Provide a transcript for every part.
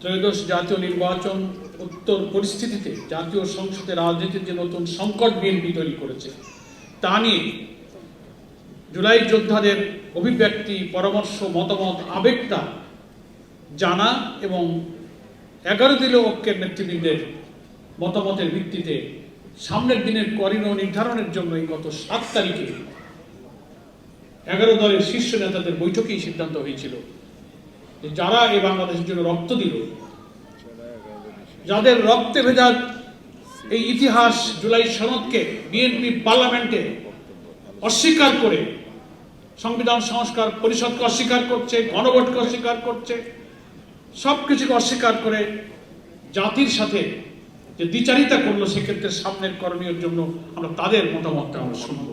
ত্রয়োদশ জাতীয় নির্বাচন উত্তর পরিস্থিতিতে জাতীয় সংসদে রাজনীতির যে নতুন সংকট বিএনপি তৈরি করেছে তা নিয়ে জুলাই যোদ্ধাদের অভিব্যক্তি, পরামর্শ, মতামত, আবেগটা জানা এবং 11 দলীয় ঐক্যের নেতৃবৃন্দের মতামতের ভিত্তিতে সামনের দিনের করিডোর নির্ধারণের জন্য এই গত 7 তারিখে 11 দলের শীর্ষ নেতাদের বৈঠকেই সিদ্ধান্ত হয়েছিল যে যারা এই বাংলাদেশের জন্য রক্ত দিল, যাদের রক্তে ভেজা এই ইতিহাস জুলাই সনদকে বিএনপি পার্লামেন্টে অস্বীকার করে, সংবিধান সংস্কার পরিষদকে অস্বীকার করছে, গণভোটকে অস্বীকার করছে, সবকিছুকে অস্বীকার করে জাতির সাথে যে দ্বিচারিতা করলো, সেক্ষেত্রে সামনের করণীয়ের জন্য আমরা তাদের মতামতটা আমরা শুনব।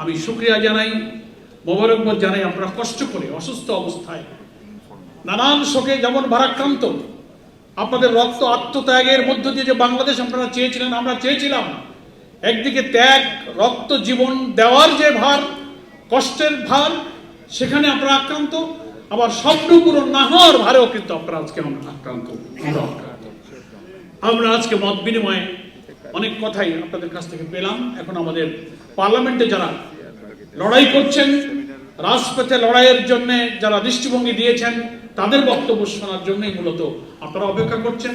আমি শুকরিয়া জানাই, মোবারকবাদ জানাই। আপনারা কষ্ট করে অসুস্থ অবস্থায় নানান শোকে যেমন ভারাক্রান্ত, আপনাদের রক্ত আত্মত্যাগের মধ্য দিয়ে যে বাংলাদেশ আপনারা চেয়েছিলেন, আমরা চেয়েছিলাম, একদিকে ত্যাগ, রক্ত, জীবন দেওয়ার যে ভার, কষ্টের ভার, সেখানে আপনারা আক্রান্ত, আবার স্বপ্ন পূরণ না হওয়ার ভারেও কিন্তু আপনারা আজকে আক্রান্ত। আমরা আজকে মত বিনিময়ে অনেক কথাই আপনাদের কাছ থেকে পেলাম। এখন আমাদের পার্লামেন্টে যারা লড়াই করছেন, রাজপথে লড়াইয়ের জন্য যারা দৃষ্টিভঙ্গি দিয়েছেন, তাদের বক্তব্য শোনার জন্যই মূলত আপনারা অপেক্ষা করছেন।